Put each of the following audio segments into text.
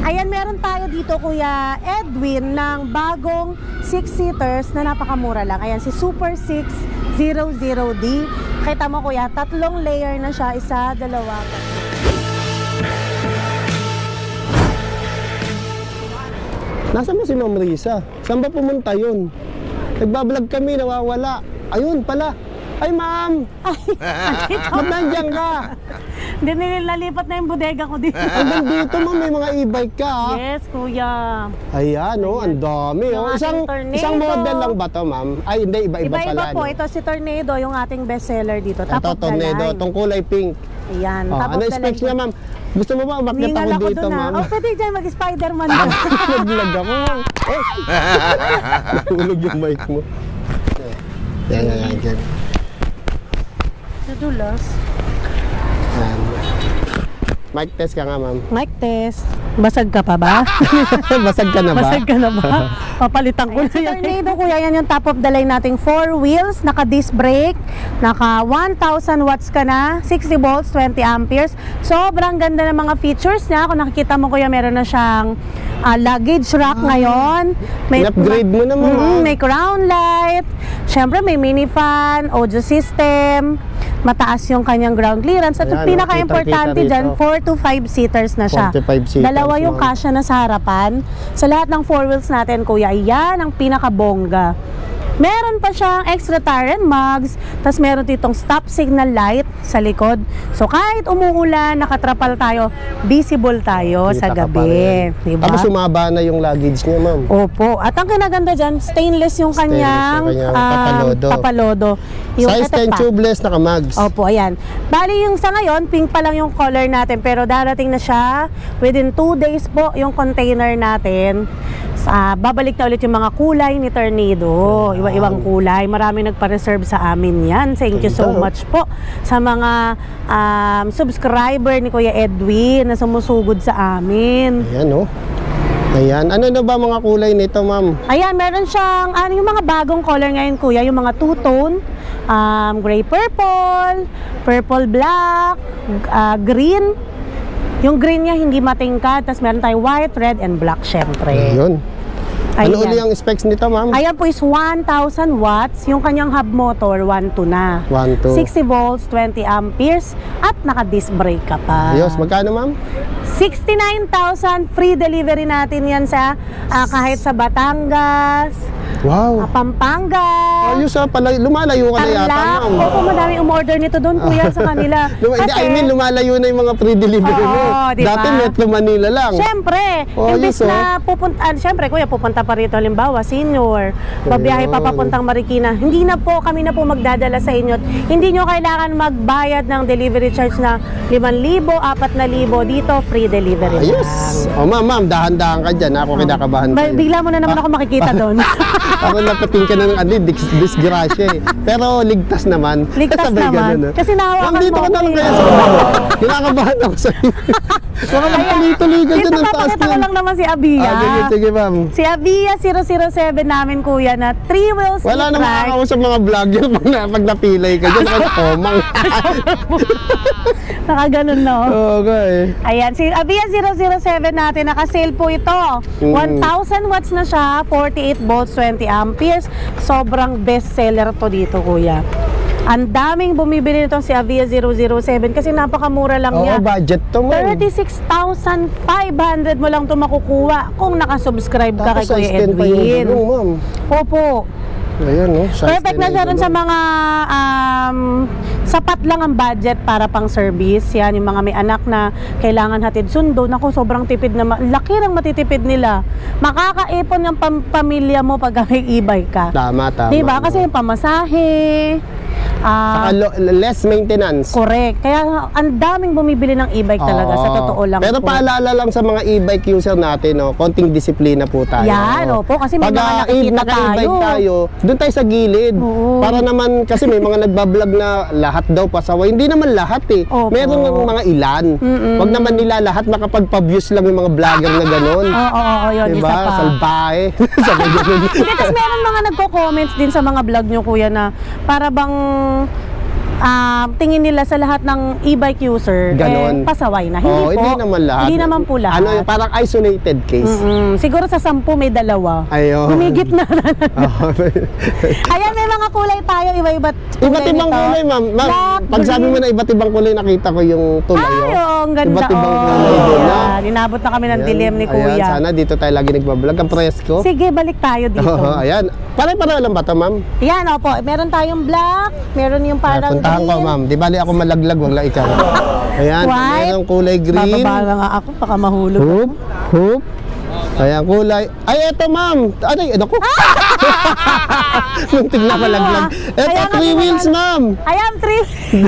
Ayan, meron tayo dito, Kuya Edwin, ng bagong 6-seaters na napakamura lang. Ayan, si Super 600D. Kita mo, Kuya, 3 layer na siya, isa, dalawa. Nasaan mo si Ma'am Risa? Saan ba pumunta yun? Nagbablog kami, nawawala. Ayun pala. Ay, Ma'am! Ba't nandiyan ka? Hindi, nilalipat na yung bodega ko dito. Hanggang dito, Ma'am, may mga e-bike ka, ha? Yes, Kuya. Ayan, oh, ang dami, oh. Isang model lang ba to, Ma'am? Ay, hindi, iba-iba pala. Iba-iba po. Ito si Tornado, yung ating bestseller dito. Top of the Tornado, line. itong kulay pink. Ayan, Oh, top ano of the specs line. niya, Ma'am? Gusto mo ba umakyat ako dito, Ma'am? Oh, pwede dyan mag-Spider-Man ka. Nag-vlog ako, Ma'am. Eh! Tulog yung mic mo. Yan. Nadulas. Yan. Mic test ka nga, Ma'am. Mic test. Basag ka pa ba? Basag ka na ba? Basag ka na ba? Papalitan ko na yan. Tornado, Kuya, yan yung top of the line nating 4 wheels, naka-disc brake, naka 1,000 watts ka na, 60 volts, 20 amperes. Sobrang ganda ng mga features niya. Kung nakikita mo, Kuya, meron na siyang luggage rack ngayon. In-upgrade mo naman, may crown light. Siyempre, may mini fan, audio system. Mataas yung kanyang ground clearance. At Ayan, pinaka-importante kita-kita dyan, 4 to 5 seaters na siya. 45 seaters, Dalawa yung Ma'am. kasya na sa harapan. Sa lahat ng 4 wheels natin, Kuya, yan ang pinaka-bongga. Meron pa siyang extra tire and mugs, tapos meron ditong stop signal light sa likod. So kahit umuulan, nakatrapal tayo, visible tayo Kita sa ka pa gabi. rin. Diba? Tapos sumaba na yung luggage niya, Ma'am. Opo. At ang kinaganda dyan, stainless yung kanyang papalodo. Yung Size 10 tubeless, naka-mags. Opo, ayan. Bali yung sa ngayon, pink pa lang yung color natin, pero darating na siya within 2 days po yung container natin. Babalik na ulit yung mga kulay ni Tornado. Iba-ibang kulay. Marami nagpa-reserve sa amin yan. Thank you so much po sa mga subscriber ni Kuya Edwin na sumusugod sa amin. Ayan, oh. Ayan. Ano na ba mga kulay nito, Ma'am? Ayan, meron siyang yung mga bagong color ngayon, Kuya, yung mga two-tone, gray purple, purple black, green. Yung green niya hindi matingkad, tapos meron tayo white, red, and black syempre. Ayun. Ano Ayan. uli ang specs nito, Ma'am? Ayan po is 1,000 watts, yung kanyang hub motor 1.2 na. 1.2. 60 volts, 20 amperes, at naka-disc brake ka pa. Ayos, magkano, Ma'am? 69,000, free delivery natin yan sa kahit sa Batangas, Wow. Pampanga. Ayos, lumalayo ka na yata, Tarlac. Ma'am. Opo, madami umorder nito doon, Kuya, sa kanila. Lumalayo na yung mga free delivery mo. diba? Dati Metro Manila lang. Siyempre, imbis na pupunta, siyempre, Kuya, pupunta pa rito, halimbawa, senior, babiyahe pa papuntang Marikina. Hindi na po, kami na po magdadala sa inyo. Hindi nyo kailangan magbayad ng delivery charge na 5,000, 4,000. Dito, free delivery Ayos. lang. Oh, Ma'am, dahan-dahan ka dyan. Ako kinakabahan sa'yo. Bigla mo na naman ako makikita doon. Ako napating ka na ng disgrasya eh. Pero ligtas naman. Ligtas Sabay naman. ganun, Kasi nahawakan Ma'am, dito mo ka na lang ako kaya sa kinakabahan ako sa'yo. Baka magtuloy-tuloy ka dyan ng taas Papakita ko niyan. lang naman si Abia. Sige, Ma'am. Si Abia 007 namin, Kuya, na 3 wheels Wala na e-trike. makakausap mga vlogger pag napilay ka dyan. Komang. Nakaganon, no? Okay. Ayan, si Avia 007 natin, naka-sale po ito. 1,000 watts na siya, 48 volts, 20 amperes. Sobrang best seller to dito, Kuya. Ang daming bumibili nitong si Avia 007 kasi napakamura lang niya. Oo, budget to, Ma'am. 36,500 mo lang ito makukuha kung nakasubscribe ka kay Kuya Edwin. Ma'am. Opo. Ayan, no? Perfect na siya rin sa mga sapat lang ang budget para pang service. Yan, yung mga may anak na kailangan hatid sundo. Naku, sobrang tipid na, laki ng matitipid nila. Makakaipon yung pamilya mo pag may e-bike ka. Tama. Diba? Kasi yung pamasahe, saka less maintenance. correct. Kaya ang daming bumibili ng e-bike talaga, sa totoo lang Pero po. paalala lang sa mga e-bike user natin, no, konting disiplina po tayo. Yan, opo, kasi may mga nakikita naka-e-bike tayo. doon tayo sa gilid. Oo. Para naman, kasi may mga nagbablog na lahat daw pasaway. Hindi naman lahat eh. Opo. Meron ng mga ilan. Wag naman nila lahat makapagpa-views lang yung mga vlogger na gano'n. Oo, yun, Diba? isa pa. Salbahe. Sabi ganun. Hindi, tapos meron mga nagko-comments din sa mga vlog nyo, Kuya, na para bang tingin nila sa lahat ng e-bike user, Ganon. pasaway na. Hindi Oo, po. hindi naman lahat. Hindi naman po lahat. Ano, parang isolated case. Siguro sa 10 may 2. Ayun. Humigit na. Oo. Ayan, may mga kulay tayo, iba-iba't Iba't ibang kulay, ma'am. Black, Pag sabi green. mo na iba't ibang kulay, nakita ko yung tumayo. Ay, oo, ang ganda. Iba't ibang oh. kulay din, no? Ayan, inabot na kami ng dilim ni Kuya. Ayan, sana dito tayo lagi nagbablog. Ang presko. Sige, balik tayo dito. Oo, ayan. Pare-pareho lang ba ito, ma'am? Yan, opo. Meron tayong black, meron yung parang Puntahan green. ko, ma'am. Di bali ako malaglag, wag lang ikaw. Ayan, White. merong kulay green. Bababa na nga ako, baka mahulog. Hoop, hoop. Ayan, kulay. Ay, eto, ma'am. Ano ko? Muntik na malaglag. Eto, Kaya nga 3 wheels, ma'am. Ayan, 3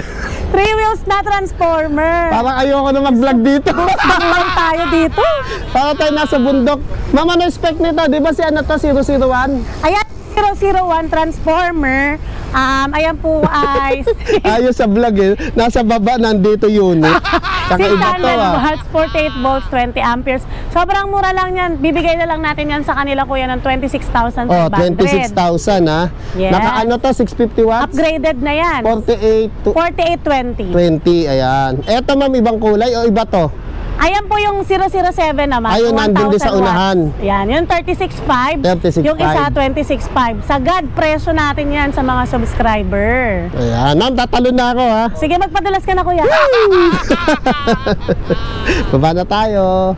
wheels na transformer. Parang ayoko na mag-vlog dito. Buwan tayo dito. Para tayo nasa bundok. Ma'am, ano spec nito? Di ba si ano to, 001? Ayan, 001 transformer. Ayan po ay Ayos sa vlog eh. Nasa baba, nandito unit. Kakaiba to 600 ah. watts, 48 volts, 20 amperes. Sobrang mura lang yan. Bibigay na lang natin yan sa kanila, Kuya, ng 26,500. Oh, 26,000 ha. Yes. Naka ano to, 650 watts? Upgraded na yan. 48 to 4820. 20, ayan. Eto ma'am, ibang kulay o iba to? Ayan po yung 007 naman. Ayun, nandun din sa 1,000 unahan. watts. Yan, yung 36.5. 36.5. Yung isa, 26.5. Sagad, presyo natin yan sa mga subscriber. Ayan, ma'am, tatalo na ako ha. Sige, magpadulas ka na, Kuya. Baba na tayo.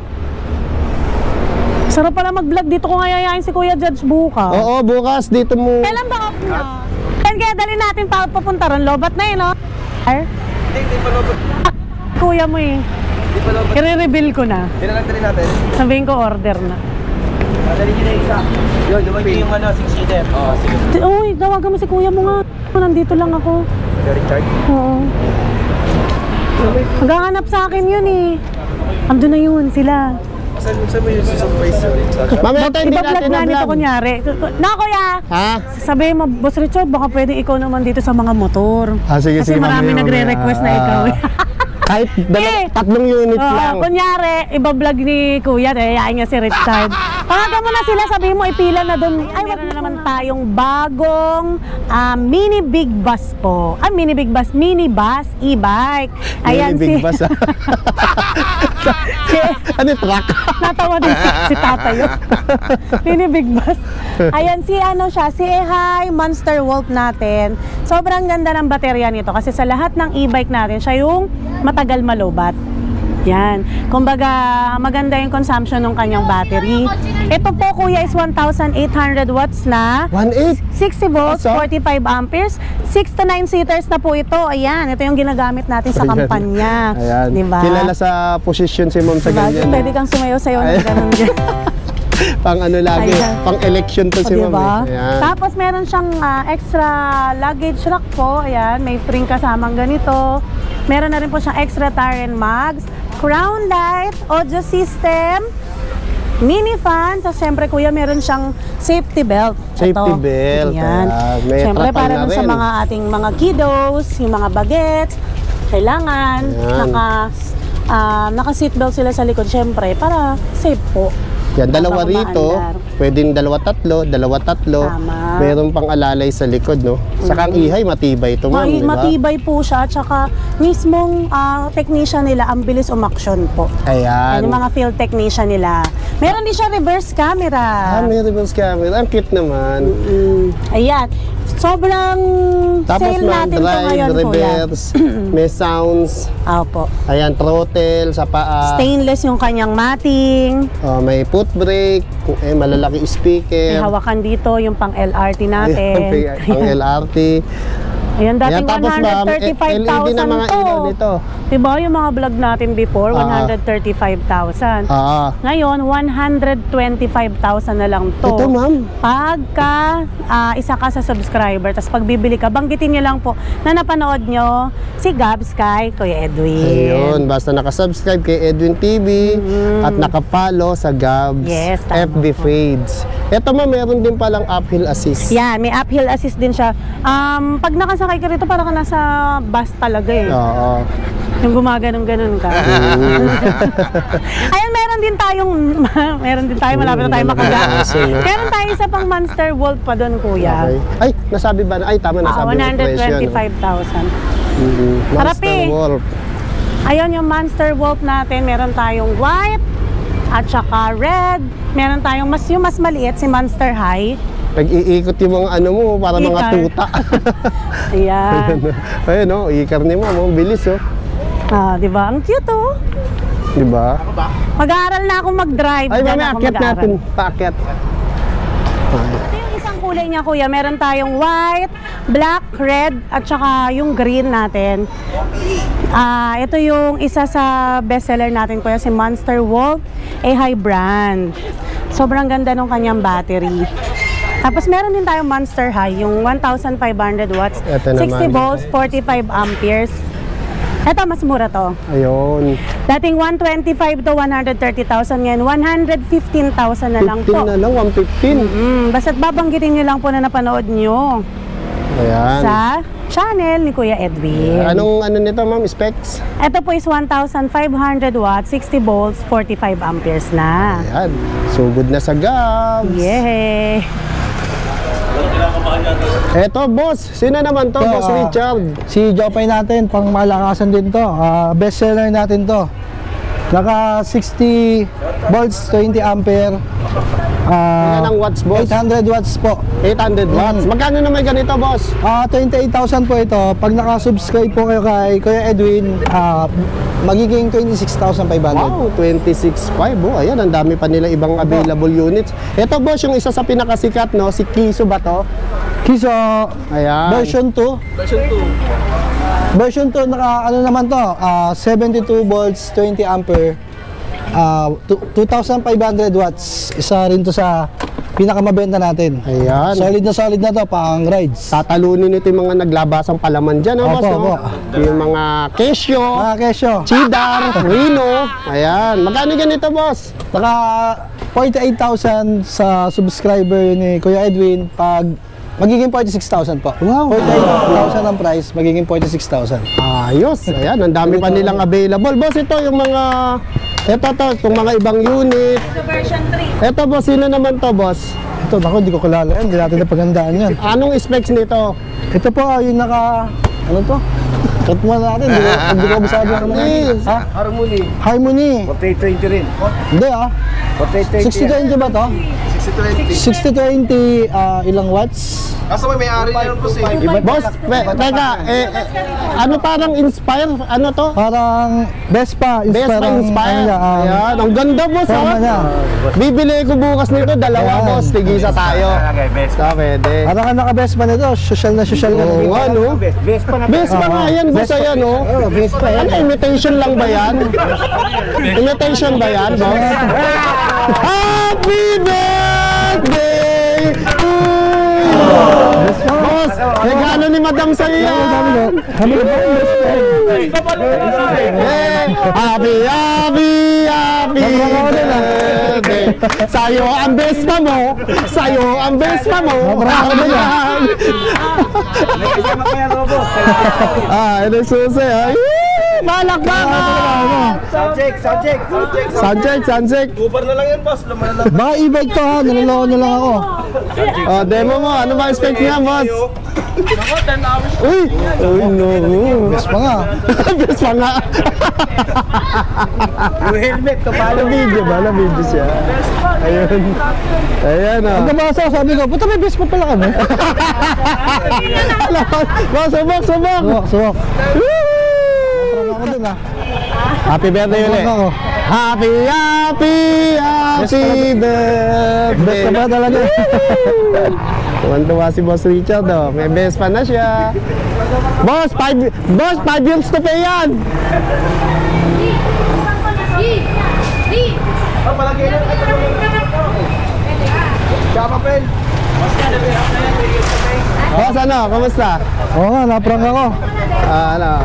Sarap pala mag-vlog dito kung ayayain si Kuya Judge buka. Oo, bukas dito mo. Kailan ba off na? Kaya dali natin papunta ron. Lobat na eh, no? Hindi pa lobot. Kuya mo eh. Hindi pa lobot. I-reveal ko na. Pinalagtali natin. Sabihin ko order na. Madali nyo na isa. Yun, dumating yung ano, 6-seater. Oo, sige. Uy, tawagan mo si Kuya mo nga. Nandito lang ako. Richard? Oo. Maghahanap sa akin yun eh. Ando na yun sila. Saan mo yung surprise? Mamaya tayo hindi Ipa-vlog natin na nito na-vlog. kunyari. Na, Kuya! Ha? Sabihin mo, Boss Richard, baka pwede ikaw naman dito sa mga motor. Ah, sige, Kasi sige, marami mamaya, nagre-request na mamaya. ikaw. Kahit Eh. 3 unit Oo, lang. kunyari, iba-vlog ni Kuya, yayain niya si Richard. Tawagan mo na sila, sabihin mo, ipila na doon. Ay, meron na naman tayong bagong mini big bus po. Mini big bus, mini bus, e-bike. Ayan Big bus, ah. Ano yung truck? Natawa din si tatay yun. Mini big bus. Ayan, si Ehai Monster Wolf natin. Sobrang ganda ng baterya nito kasi sa lahat ng e-bike natin, siya yung matagal malobat. Yan. Kumbaga, maganda yung consumption ng kanyang battery. Ito po, Kuya, is 1,800 watts na. 1.8? 60 volts, Asa? 45 amperes, 6 to 9 seaters na po ito. Ayan, ito yung ginagamit natin sa kampanya. Ayan. Diba? Kilala sa position si ma'am sa Diba? ganyan. Pwede kang sumayaw-sayaw ng Ayan. ganun dyan. Pang ano lagi, Ayan. pang election to O, si ma'am. diba? Eh. Ayan. Tapos meron siyang extra luggage rack po. Ayan, may spring kasamang ganito. Meron na rin po siyang extra tire and mags, crown light, audio system, mini fan. So, syempre, Kuya, meron siyang safety belt. Safety Ito. belt. Ayan. Ayan. May Syempre, trapal para na dun sa rin. mga ating mga kiddos, yung mga bagets, kailangan Ayan. naka-seatbelt sila sa likod, syempre, para safe po. Yan, dalawa Para rito. umaandar. Pwedeng dalawa-tatlo. Tama. Meron pang alalay sa likod, no? Saka ang ihay, matibay ito, ma'am, di ba? Matibay po siya, tsaka mismong technician nila, ang bilis umaksyon po. Ayan. Yan, yung mga field technician nila. Meron din siya reverse camera. May reverse camera. Ang cute naman. Ayan. Sobrang Tapos sale ma'am, natin to drive, ngayon, Kuya. reverse, may sounds. Opo. Ayan, throttle sa paa. Stainless yung kanyang mating. May foot brake, malalaki May speaker. hawakan dito yung pang LRT natin. Ayan, pang LRT. Ayan, dating Ayan, tapos ma'am, LED na mga 135,000 to. ilaw nito. Diba yung mga vlog natin before, Ah. 135,000. Ngayon, 125,000 na lang to. Ito, ma'am. Pagka isa ka sa subscriber, tapos pagbibili ka, banggitin nyo lang po na napanood nyo si Gabs kay Kuya Edwin. Ayun, basta nakasubscribe kay Edwin TV at nakapalo sa Gabs Yes, tama FB po. Fades. Ito ma'am, meron din palang uphill assist. Yan, may uphill assist din siya. Pag nakasakay ka rito, parang ka nasa bus talaga eh. Oo. Yung gumaganong-ganon ka. Ayun, meron din tayo, malapit na tayo makagaan. Meron tayo isa pang Monster Wolf pa doon, Kuya. Okay. Ay, nasabi ba na? Ay, tama, nasabi mo yung presyo. no? 125,000. Harap Monster eh. Wolf. Ayun yung Monster Wolf natin. Meron tayong white at saka red. Meron tayong yung mas maliit, si Monster High. Nag-iikot yung mga ano mo, para mga Ikar. tuta. Ayan. Ayun, no? Ikar ni ma'am, oh. Bilis, oh. Ah, di ba? Ang cute, oh. Di ba? Mag-aaral na akong mag-drive. Ay, Diyan mami, ako akyat mag-aaral. natin. Paakyat. Ito yung isang kulay niya, kuya. Meron tayong white, black, red, at saka yung green natin. Ito yung isa sa bestseller natin, kuya, si Monster Wolf, a high brand. Sobrang ganda ng kanyang battery. Tapos meron din tayong Monster High, yung 1,500 watts, Ito 60 naman. volts, 45 amperes. Ito, mas mura to. Ayun. Dating 125 to 130,000, ngayon 115,000 na lang 15 po. na lang, 115. Basta't babanggitin nyo lang po na napanood nyo Ayan. sa channel ni Kuya Edwin. Anong ano nito, ma'am? Specs? Ito po is 1,500 watts, 60 volts, 45 amperes na. Ayan. Sugod na sa Gabs. Yay! Eto, boss. Sino naman to, Boss Richard? Si Jopay natin, pang malakasan din to. Best seller natin to. Naka 60 volts, 20 ampere. Ilan ang watts, boss? 800 watts po. 800 watts. Magkano naman ganito, boss? 28,000 po ito. Pag naka-subscribe po kayo kay Kuya Edwin, magiging 26,500. Wow, 26.5. Oh, ayan, ang dami pa nila ibang available units. Ito, boss, yung isa sa pinakasikat, no? Si Kiso ba to? Kiso, Ayan. version 2. Version 2, naka ano naman to, 72 volts, 20 ampere. 2,500 watts. Isa rin to sa pinakamabenta natin. Ayan. Solid na to, pang rides. Tatalunin ito yung mga naglabasang palaman dyan, no, boss? Opo, No? opo. Yung mga Casio, Mga kesyo, Cheddar, Reno. Ayan. Magkano ganito, boss? naka 48,000 sa subscriber ni Kuya Edwin. Pag magiging 46,000 po. Wow. 48,000 ang price, magiging 46,000. Ayos. Ayan, ang dami pa nilang available. Boss, ito yung mga... Ito to, itong mga ibang unit. Ito version 3. Ito, boss, sino naman to, boss? Ito, naku, hindi ko kilala yan. Hindi natin napagandaan yan. Anong specs nito? Ito po, yung naka... Ano to? Cut mo natin. Hindi ko masabi ang mga. Yes. Ha? Harmony. Harmony. 4020 rin. Hindi ah. 4020. 60-20 ba to? 60-20 ilang watts? Kaso may may-ari niya po si Boss, teka, ano parang Inspire? Ano to? Parang Vespa. Vespa ang- Inspire. ano niya, Ayan, ang ganda, boss. forma niya. Bibili ko bukas nito, dalawa, Ayan. boss. Tigisa tayo. So, pwede. Parang ka naka-Vespa nito. Social na social ka. Oo nga, no? Vespa na. Vespa nga yan, boss. Ayan, no? Vespa yan. Ano, imitation lang ba yan? Imitation ba yan, boss? Happy birthday to you! Boss, regalo ni Madam sa'yo yan. Kami na ba yung best friend? Happy birthday. Sa'yo ang Vespa mo. Sa'yo ang Vespa mo. Mabrako din ah. May kasama pa yan, Robo. Ito susi. Ay, balakbakan. Subject. Sanjek. Uber na lang yan, boss. Laman na lang. Baka e-bike to ha. Naloloko nyo lang ako. Demo mo. Ano ba expect niya, boss? Uy, no. Vespa nga. Vespa nga. Yung helmet, to palo. Na-video ba? Na-video siya. Ayun. Ayan, Ang kabasa, sabi ko, puta may Vespa pala kami. Subok. Suwak. Parang ako dun ah. Happy birthday ulit. Ako. Happy birthday. Vespa ba talaga? Tuwan-tuwa si Boss Richard, oh. May Vespa na siya. Boss, 5 years to pay yan. Oh, palagay na. Tsaka, friend. Boss, ano? Kamusta? Oo nga, naprang ako.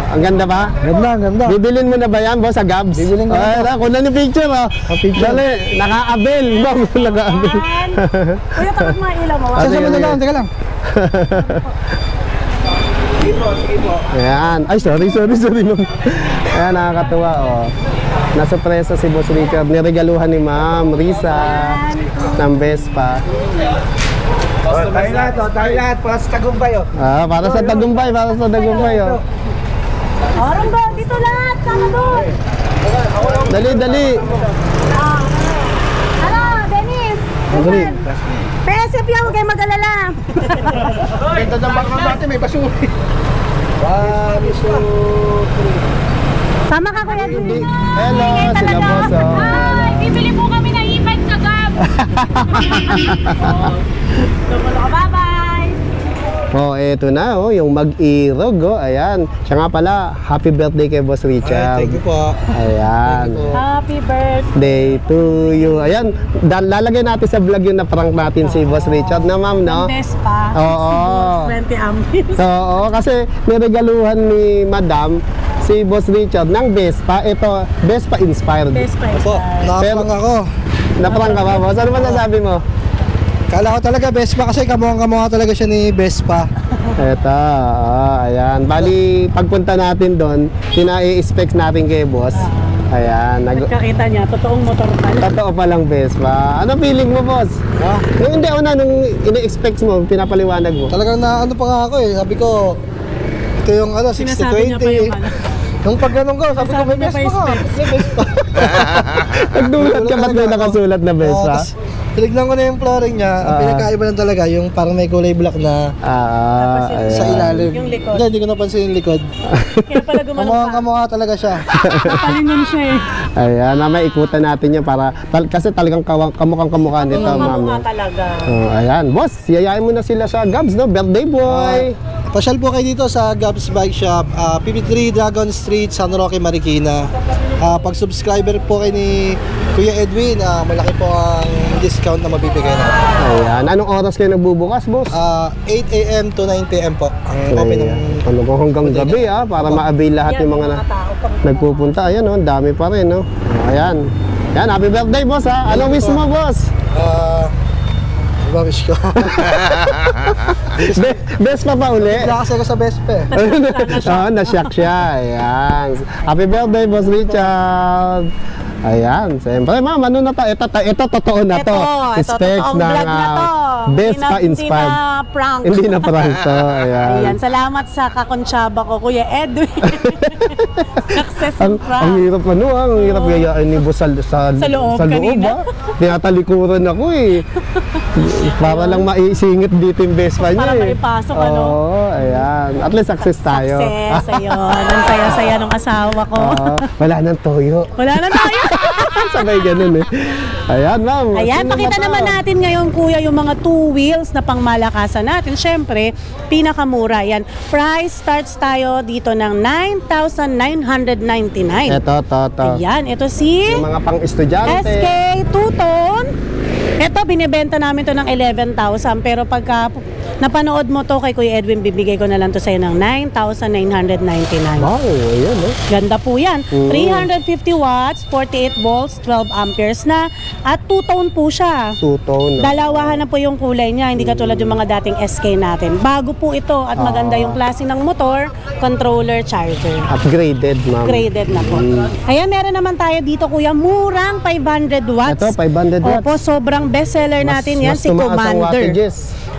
Ang ganda ba? Ganda. Bibilin mo na ba yan, boss, sa Gabs? Bibilin ko na. Ay, kunan ni picture, oh. Picture. Dali, naka-abel. Bang, naka-abel. Kuya, tapos mga ilaw mo. Sige, Sasama na sige. lang, teka lang. Sige po. Ayan. Ay, sorry, ma'am. Ayan, nakakatuwa, oh. Nasurpresa si Boss Richard. Niregaluhan ni Ma'am Risa ng Vespa. Tayo lahat. Para sa tagumpay, oh. Para sa tagumpay, oh. Orong ba? Dito lahat. Sama doon. Dali, dali. Ano, Dennis? Dali. PSF yan, huwag kayo mag-alala. Ganda ng background natin, may basuri. 1, 2, 3. Sama ka, Kuya Edwin. Hello, sila boss. Oh. Ay, bibili po kami ng e-bike sa Gab. Bye-bye. Oh, eto na, oh, yung mag-irog, oh, ayan. Siya nga pala, happy birthday kay Boss Richard. Thank you po. Ayan. Happy birthday. Day to you. Ayan, lalagay natin sa vlog yung na-prank natin si Boss Richard na, ma'am, no? Best pa. Oo. 20 amperes. Oo, kasi niregaluhan ni Madam si Boss Richard ng Vespa. Ito, Vespa inspired. Best pa. Po, nakapang ako. Na-prank ka ba, Boss? Ano ba nasabi mo? Kala ko talaga Vespa kasi kamukhang-kamukha talaga siya ni Vespa. Eto, ayan. Bali, pagpunta natin doon, ina-expect natin kay Boss. Ayan, Kakita niya, totoong motor pala. totoo palang Vespa. Ano feeling mo, Boss? Ah, Hindi, nung ini-expect mo, pinapaliwanag mo. talagang na ano pa nga ako eh. Sabi ko, ito yung ano, Sinasabi niya pa yung 60-20. ano. Nung pagganong ko, sabi ko Sabi may niya pa Vespa ka. yung May Vespa. Nagdulat ka, ba't may nakasulat na Oo, Vespa? tas tinignan ko na yung flooring niya. Ang pinakaiba lang talaga, yung parang may kulay black na Tapos sa ayan. ilalim. Yung likod. Hindi ko napansin yung likod. Kaya pala gumanong pa. Kamukhang-kamukha talaga siya. Palingon siya eh. Ayan, mamaya ikutan natin yan para, kasi talagang kamukhang kamukha nito, ma'am. Kamukha no? talaga. Oh, ayan, Boss, yayain mo na sila sa Gabs, no? Birthday boy! Pasyal po kayo dito sa Gabs Bike Shop, PP3 Dragon Street, San Roque, Marikina. Pag subscriber po kayo ni Kuya Edwin, malaki po ang discount na mabibigay natin. Ayan, anong oras kayo nagbubukas, Boss? 8 a.m. to 9 p.m. po ang open ng... Ano ko hanggang gabi, para ma-avail lahat Yan, yung mga tao pang nagpupunta. Ayan, oh, dami pa rin, no? Ayan. Yan, happy birthday, Boss, ha? Ano wish mo, Boss? Diba wish ko? Best pa uli? Wala kasi ako sa best pa eh. Na-shock siya. Ayan. Happy birthday, Boss Richard. Ayan. Siyempre, ma'am, ano na to? Ito totoo na to. Ito, Specs totoong ng vlog na to. Vespa inspired. Hindi na prank. Hindi na prank to. Ayan. Ayan, salamat sa kakonsyaba ko, Kuya Edwin. Successful Ang prank. hirap ang hirap gayain ni Boss sa loob kanina. Tinatalikuran ako eh. Para lang maisingit dito yung Vespa niya Para eh. maipasok, ano? Oo, ayan. At least success tayo. Success, ayun. Ang saya-saya ng asawa ko. Wala nang toyo. Wala na tayo. Sabay ganun eh. Ayan, ma'am. Ayan, Sino pakita ba to? naman natin ngayon, Kuya, yung mga two wheels na pangmalakasan natin. Siyempre, pinakamura yan. Price starts tayo dito ng 9,999. Ito. Ayan, ito si Yung mga pang-estudyante. SK Two-Tone. Ito, binibenta namin to ng 11,000. Pero pagka napanood mo to kay Kuya Edwin, bibigay ko na lang to sa'yo ng 9,999. Wow, ayan oh. Ganda po yan. 350 watts, 48 volts, 12 amperes na. At two-tone po siya. Two-tone. Dalawahan na po yung kulay niya, hindi katulad yung mga dating SK natin. Bago po ito at maganda yung klase ng motor, controller, charger. Upgraded, ma'am. Graded na po. Ayan, meron naman tayo dito, Kuya, murang 500 watts. Ito, 500 watts. Opo, sobrang bestseller natin yan, si tumaas ang Commander. wattages.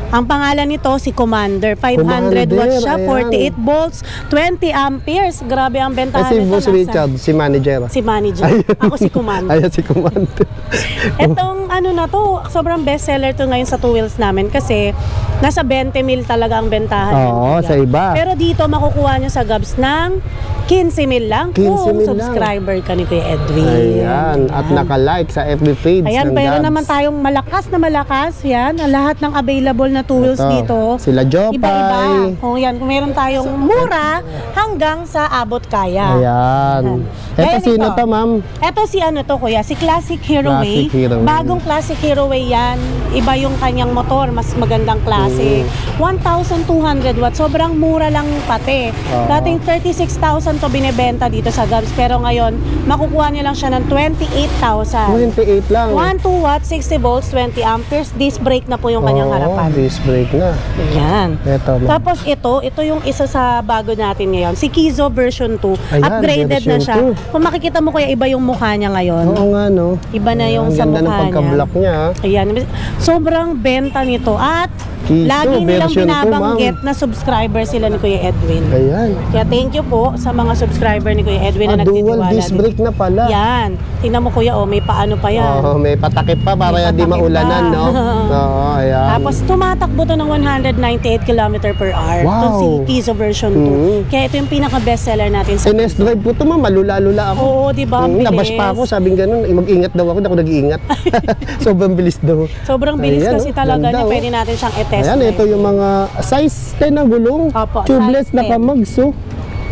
Ang pangalan nito, si Commander. 500 Commander, watts siya, ayan. 48 volts, 20 amperes. Grabe ang bentahan Si nito. Boss Richard, si manager. Si manager. Ako si Commander. Ayan, si Commander. Etong ano na to, sobrang bestseller to ngayon sa two wheels namin kasi nasa 20 mil talaga ang bentahan. Oo, nito. sa iba. Pero dito makukuha nyo sa Gabs ng 15 mil lang 15 kung mil lang. subscriber ka ni Kuya Edwin. Ayan. At naka-like sa FB page Ayan, ng pero Gabs. naman tayong malakas na malakas. Yan, ang lahat ng available na two wheels Ito, dito. sila Jopay. Iba-iba. Kung yan, kung meron tayong mura hanggang sa abot kaya. Ayan. Ito Ayan, sino ito. to, ma'am? Eto si ano to, Kuya, si Classic Hero Way. Classic Hero Way. Bagong Classic Hero Way yan. Iba yung kanyang motor, mas magandang klase. 1,200 watts. Sobrang mura lang pati. Dating 36,000 to binebenta dito sa Gabs. Pero ngayon, makukuha niyo lang siya ng 28,000. 28 lang. 1 watts, 60 volts, 20 amperes. Disc brake na po yung kanyang harapan. Disc brake na. Yan. Ito, ma'am. Tapos ito yung isa sa bago natin ngayon. Si Kizo version 2. Ayan, Upgraded na version siya. 2. Kung makikita mo, Kuya, iba yung mukha niya ngayon. Oo nga, no? Iba na yung Ang sa ganda ng mukha niya. pagka-block niya. Ayan. Sobrang benta nito. At Kiso, Lagi nilang version 2, binabanggit na subscriber sila ni Kuya Edwin. Ayan. Kaya thank you po sa mga subscriber ni Kuya Edwin na Dual nagtitiwala. disc brake na pala. Yan. Tingnan mo Kuya, may paano pa yan. Oo, may patakip pa para May di patakip maulanan, pa. no? Oo, ayan. Tapos tumatakbo to ng 198 km per hour. Wow. Ito si Kiso version 2. Kaya ito yung pinaka-best seller natin sa Sinest drive ko ito, ma'am. Malula-lula ako. Oo, di ba? Ang Nabash bilis. pa ako, sabing ganun. Mag-ingat daw ako, hindi ako nag-iingat. Sobrang bilis daw. Sobrang bilis Ayan, kasi oh, talaga ganda, niya. oh. Pwede natin siyang i-test. Ayan, ito yung mga size 10 na gulong. Opo, Tubeless size na 10. kamags, oh.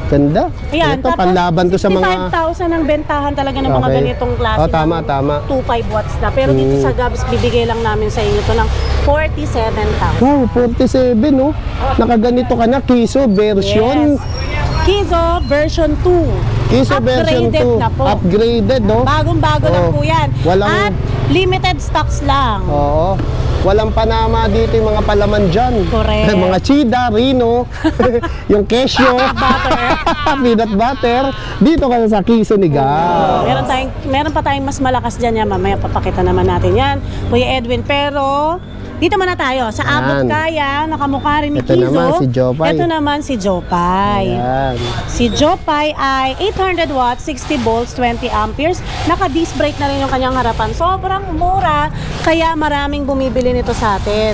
Ganda. Ayan, Ito, tapos panlaban to sa mga... 65,000 ang bentahan talaga ng mga Okay. ganitong klase. Oh, tama, ng tama. 2.5 watts na. Pero dito sa Gabs, bibigay lang namin sa inyo ito ng 47,000. Wow, 47, oh. Nakaganito ka na, Kiso version. Yes. Kiso version 2. Kiso version 2. Upgraded na po. Upgraded, no? Bagong-bago lang Oh. po yan. Walang- At limited stocks lang. Oo. Walang panama dito yung mga palaman dyan. Correct. Mga chida, rino, yung kesyo, peanut butter. Dito ka na sa Kiso ni Gab. Meron pa tayong mas malakas dyan yan. Mamaya papakita naman natin yan. Kuya Edwin. Pero dito muna tayo. Sa abot Yan. kaya, nakamukha rin ni Ito Kiso. naman si Jopay. Ito naman si Jopay. Ayan. Si Jopay ay 800 watts, 60 volts, 20 amperes. Naka-disc brake na rin yung kanyang harapan. Sobrang mura, kaya maraming bumibili nito sa atin.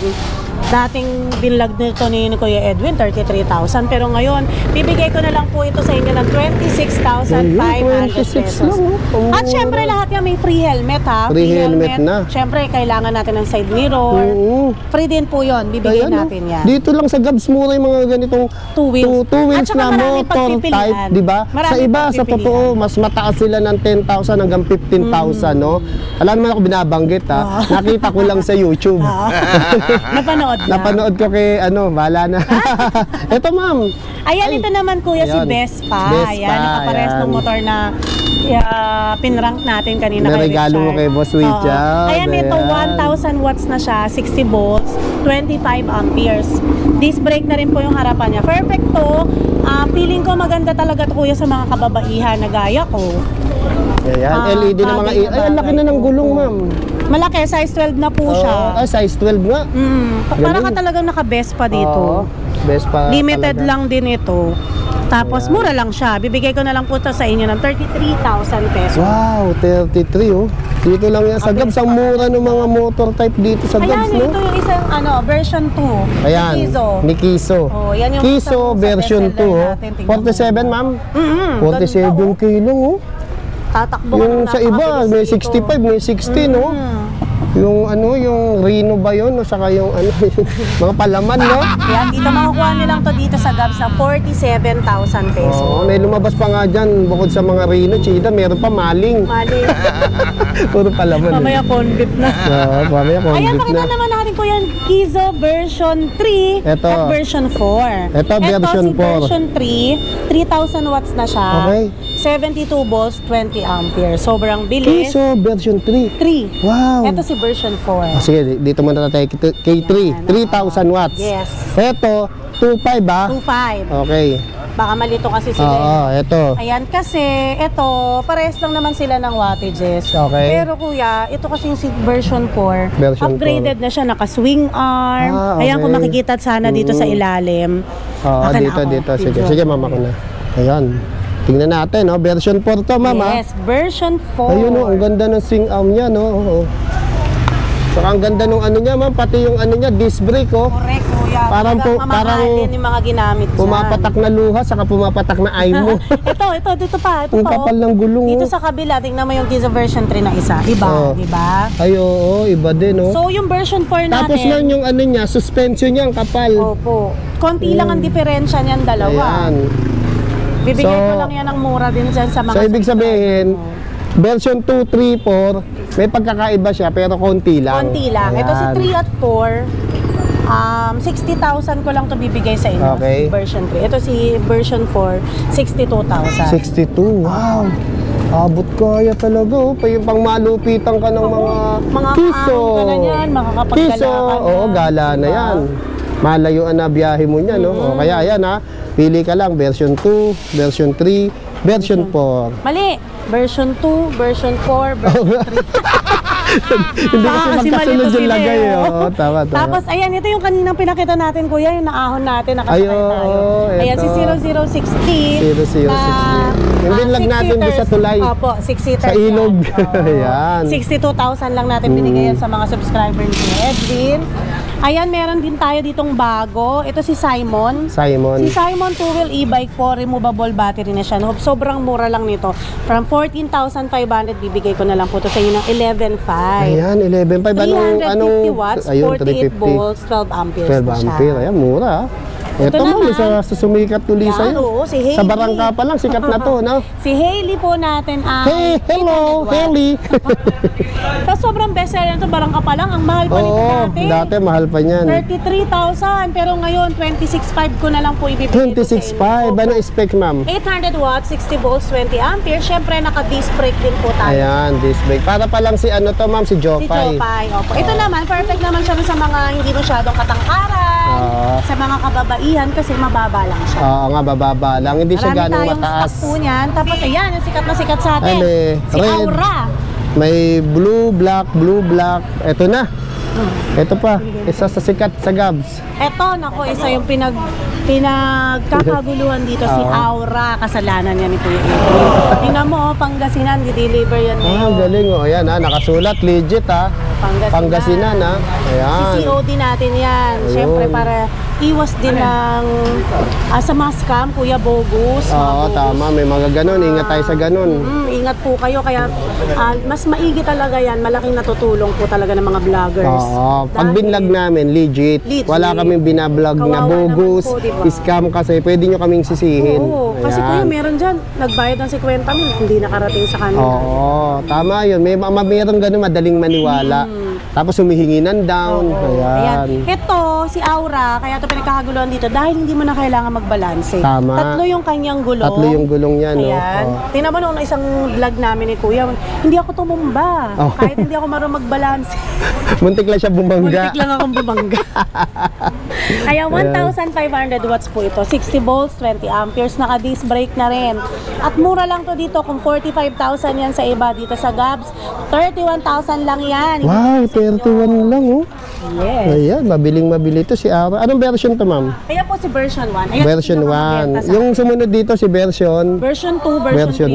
Dating binlog nito ni Kuya Edwin, 33,000. Pero ngayon, bibigay ko na lang po ito sa inyo ng 26,500 26 pesos. lang, oh. At syempre lahat yan may free helmet ha. Free helmet na. Syempre, kailangan natin ng side mirror. Oo. Free din po yun. Bibigay Ayan, natin oh. yan. Dito lang sa Gabs mura yung mga ganitong Two wheels. two wheels At saka na marami motor pagpipilian. type, di ba? Marami Sa iba, sa pagpipilian. totoo, mas mataas sila ng 10,000 hanggang 15,000, no? Alam naman ako binabanggit, ha? Nakita ko lang sa YouTube. Napanood na. Napanood ko kay, bahala na. Ito, ma'am. Ayan, ito naman kuya si Ayan. Vespa. Vespa, Ayan, nakapares ng ayan. motor na pinrank natin kanina kay Naregalo mo Richard. kay Boss Oo. Richard. Ayan, ito Ayan. 1,000 watts na siya, 60 volts, 25 amperes. Disc brake na rin po yung harapan niya. Perfect to. Feeling ko maganda talaga to kuya sa mga kababaihan na gaya ko. Ayan, LED na mga... bagay na Ay, ang laki na bagay ng po. gulong, ma'am. Malaki, size 12 na po siya. Ay, size 12 nga. Para ka Galing. talagang naka-Vespa Oo. dito. Vespa Limited talaga. lang din ito. Tapos mura lang siya. Bibigay ko na lang po ito sa inyo ng 33,000 pesos. Wow, 33, oh. Dito lang yan sa Gabs. Ang mura ng mga motor type dito sa Ayan, Gabs, no? ito yung isang version 2. Ayan, Ni Kiso. ni Kiso. Oh, yan yung Kiso isang sa version 2, bestseller oh. natin. Tingnan mo. 47, ma'am? 47 ganda, kilo, oh. Tatakbo ka Yung ng sa iba, may napakabilis dito. 65, may 60, no? Yung yung Reno ba yun? O saka yung mga palaman, no? Yan, dito makukuha nilang to dito sa Gabs na 47,000 pesos. Oo, may lumabas pa nga dyan, bukod sa mga Reno, Chida, meron pa maling. Mali. Puro palaman. Mamaya convict na. Oo, mamaya Ayan, convict pakita na. naman natin po yan. Kiso version 3 Ito. at version 4. Ito, version si 4. version 3, 3,000 watts na siya. Okay. 72 volts, 20 amperes. Sobrang bilis. Kiso version 3. 3. Wow. Ito si version 4. Sige, dito muna tayo K3. 3,000 watts. Yes. Ito, 2.5 ba? 2.5. Okay. Baka malito kasi sila. Oo, ito. Ayan, kasi ito, parehas lang naman sila ng wattages. Okay. Pero kuya, ito kasi si version 4, Version upgraded na siya, naka-swing arm. Ah, okay. Ayan, kung makikita sana dito sa ilalim. Oo, Akin dito, ako. dito. Sige, Video. sige, mama ko na. Ayan. Tingnan natin, no? Version 4 to, mama. Yes, version 4. Ayun, no? Ang ganda ng swing arm niya, no? Oo. Saka ang ganda ng ano niya, ma'am. Pati yung ano niya, disc brake, oh. Correct, kuya. Parang Talagang po- mamahal parang din yung mga ginamit dyan. Pumapatak na luha, saka pumapatak na eye mo. ito, dito pa. Ito Ang pa, kapal oh. ng gulong, Dito oh. sa kabila, tingnan mo yung Kiso version 3 na isa. Iba, Oh. di ba? Ay, oo, iba din, no? So, yung version 4 natin. Tapos lang yung ano niya, suspension niya, ang kapal. Opo. Konti lang ang diferensya niyan dalawa. Ayan. Bibigay So- ko lang yan ng mura din dyan sa mga So, ibig sabihin, subscriber mo. version 2, 3, 4, may pagkakaiba siya, pero konti lang. Konti lang. Ito si Ayan. 3 at 4, 60,000 ko lang to bibigay sa inyo. Okay. Version 3. Ito si version 4, 62,000. 62, wow. Abot kaya talaga, oh. Pa yung pang malupitan ka ng mga Kiso. kaahon ka na yan, makakapaggala Kiso, ka na. oo, gala na Diba? yan. Malayuan na biyahe mo niya, no? O, kaya ayan, ha. Pili ka lang, version 2, version 3, version 4. Mali. Version 2, version 4, version 3. Hindi kasi Baka kasi magkasunod malito yung sila lagay. eh, oh. Oo, tama. Tapos, ayan, ito yung kaninang pinakita natin, kuya, yung naahon natin, nakasakay Ay, oo, tayo. Ayan, si ito. 0060. 0060. na, Yung binlag natin doon sa tulay. Opo, 6-seaters. Sa ilog. yan. Ayan. 62,000 lang natin binigay yan sa mga subscriber ni Edwin. Ayan, meron din tayo ditong bago. Ito si Simon. Simon. Si Simon two-wheel e-bike po, removable battery na siya. Sobrang mura lang nito. From 14,500, bibigay ko na lang po ito sa inyo ng 11,500. Ayan, 11.5. 350 watts, Ayun, 48 volts, 12 amperes 12 na siya. ampere. Ayan, mura. Ito mo, naman. sa sumikat tuli Yan, sa'yo. oo, si Hailey. Sa barangka pa lang, sikat na to, no? Si Hailey po natin Hey, ay hello, 800 watts. Hailey. Tapos sobrang best seller nito, barangka pa lang. Ang mahal pa nito Oo, dati. dati mahal pa niyan. 33,000, pero ngayon 26,500 ko na lang po ibibigay ito sa 26.5. inyo. Ano spec, ma'am? 800 watts, 60 volts, 20 amperes. Syempre, naka-disc brake din po tayo. Ayan, disc brake. Para pa lang si ano to, ma'am, si Si Jopay. Jopay, opo. Ito naman, perfect naman siya sa mga hindi masyadong katangkaran, Oo. sa mga kababaihan kasi mababa lang siya. Oo nga, bababa lang. Hindi siya Marami ganong tayong mataas. stock po niyan. Tapos ayan, yung sikat na sikat sa atin. Ay, may Si red. Aura. May blue, black. Ito na. Ito pa. Isa sa sikat sa Gabs. Eto, nako, isa yung pinagkakaguluhan dito, si Aura. Kasalanan yan ni Kuya Edwin. Tingnan mo, oh, Pangasinan, di-deliver yan Ah, ngayon. galing oh. Ayan ha, nakasulat. Legit ha. Pangasinan ha. Ayan. CCOD natin yan. Ayun. Siyempre, para iwas din ng sa mga scam, Kuya Bogus. mga Oo, bogus. tama. May mga ganun. Ingat tayo sa ganun. Ingat po kayo, kaya mas maigi talaga yan. Malaking natutulong po talaga ng mga vloggers. Oo. Pag Dahil- binlog namin, legit. Legit. Wala kaming binablog na Kawawa bogus, naman po, diba? scam kasi. Pwede nyo kaming sisihin. Oo, kasi Ayan. kuya, meron dyan, nagbayad ng 50,000, hindi nakarating sa kanila. Oo, tama yun. Meron ganun, madaling maniwala. Tapos humihingi ng down. Ayan. Ito, si Aura, kaya ito pinagkakaguluhan dito dahil hindi mo na kailangan magbalanse. Tama. Tatlo yung kanyang gulong. Tatlo yung gulong niya, no? Ayan. Oo. Tingnan mo nung isang vlog namin ni Kuya, hindi ako tumumba. Oh. Kahit hindi ako marunong magbalanse. Muntik lang siya bumangga. Muntik lang akong bumangga. Kaya 1,500 watts po ito. 60 volts, 20 amperes. Naka-disc brake na rin. At mura lang to dito. Kung 45,000 yan sa iba dito sa Gabs, 31,000 lang yan. Wow, 31 lang oh. Yes. Ayan, mabili ito si Ara. Anong version to, ma'am? Kaya po si version 1. Ayan, Version pinakamaganda 1. sa- Yung sumunod dito si version version 2, version 3, version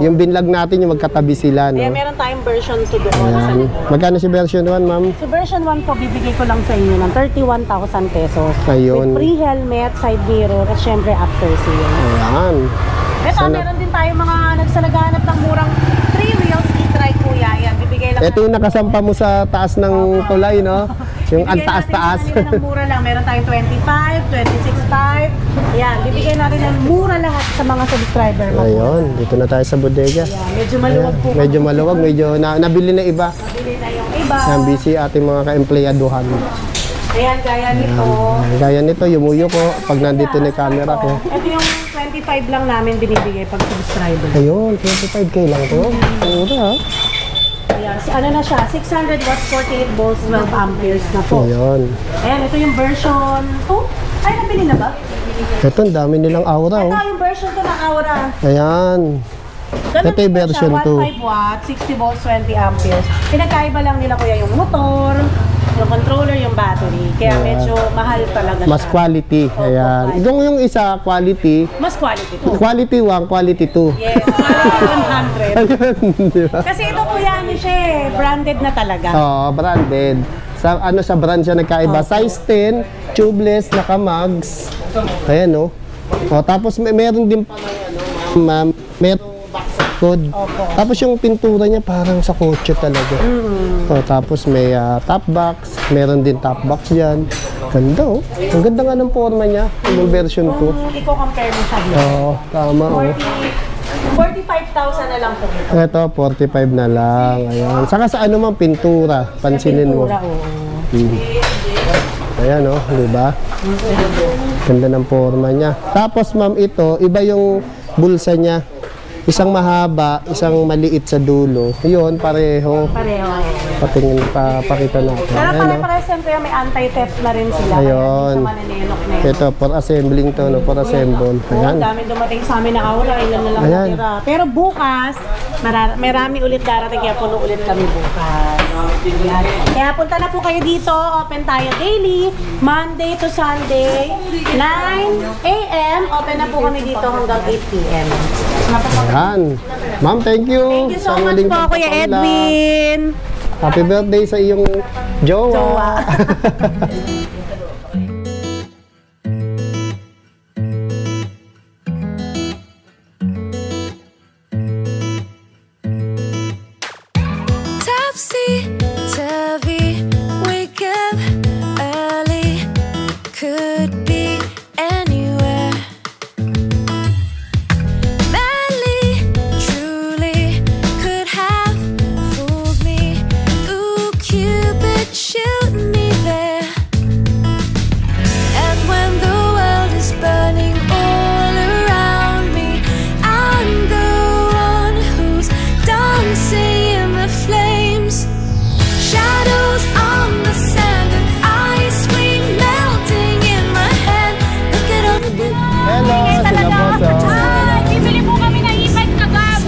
4. Yung binlog natin yung magkatabi sila, Kaya no? meron tayong version 2 doon sa Ayan. likod. Magkano si version 1, ma'am? So version 1 po, bibigay ko lang sa inyo ng 31,000 pesos. Ayun. With free helmet, side mirror, at syempre after sales. Ayan. Ito, meron din tayo mga nagsanagahanap ng murang 3 wheels e-trike kuya. Yan, bibigay lang Ito yung nakasampa mo sa taas ng tulay, no? Yung ang Bibigay taas-taas. natin yung ng mura lang. Meron tayong 25, 26.5. Yan, bibigay natin ng mura lahat sa mga subscriber mo. Ayun, dito na tayo sa bodega. Yan, medyo maluwag po. Medyo maluwag, medyo nabili na iba. Bili na yung iba. Yan, busy ating mga ka-empleyaduhan. Ayan, gaya nito. Gaya nito, yumuyo ko pag nandito na yung camera ko. Ito yung 25 lang namin binibigay pag subscriber. Ayun, 25k lang to. Mura ha. Ayan, ano na siya, 600 watts, 48 volts, 12 amperes na po. Ayun. Ayan, ito yung version 2. Ay, nabili na ba? Ito, ang dami nilang aura Ito oh. yung version 2 ng Aura. Ayan. Ganun Ito yung din po version siya, 2. 15 watts, 60 volts, 20 amperes. Pinagkaiba lang nila kuya yung motor, yung controller, yung battery. Kaya medyo mahal talaga siya. Mas quality. Ayan. Yung isa, quality. Mas quality to. Quality 1, quality 2. Yes, quality 100. Ayun, di ba? Kasi ito kuya, ano siya eh, branded na talaga. Oo, branded. Sa brand siya nagkaiba. Size 10, tubeless, naka-mags. Ayan, no? O, tapos meron din ma'am, meron code. Tapos yung pintura niya parang sa kotse talaga. O, tapos may top box, meron din top box diyan. Ganda oh. Ang ganda nga ng forma niya, yung version 2. Kung i-compare mo siya dito. Oo, tama oh. 45,000 na lang po dito. Ito, 45 na lang. Ayan. Saka sa ano man, pintura. Pansinin mo. Pintura, oo. Ayan oh, di ba? Ganda ng forma niya. Tapos ma'am, ito, iba yung bulsa niya. Isang mahaba, isang maliit sa dulo. Yun, pareho. Pareho. Patingin, pakita natin. Pero Ayan, oh. pare-pareho siyempre may anti-theft na rin sila. Ayun. Kaya hindi siya manenenok na yun. Ito, for assembling to, no? For assemble. Oo, Ayan. dami dumating sa amin na Aura, ilan na lang Ayan. natira. Pero bukas, marami ulit darating, kaya puno ulit kami bukas. Kaya punta na po kayo dito. Open tayo daily, Monday to Sunday, 9 a.m. Open na po kami dito hanggang 8 p.m. Yan. Ma'am, thank you. Thank you so Sa much muling po, Kuya pagpapaunlak. Edwin. Happy birthday sa iyong jowa. Jowa. Topsy-turvy, wake up early, could be anywhere. Madly, truly, could have fooled me. Ooh, Cupid, shoot me there. And when the world is burning all around me, I'm the one who's dancing in the flames. Shadows on the sand and ice cream melting in my hand. Look at all the Hello, sila boss. Oh. Bibili po kami ng e-bike sa Gab.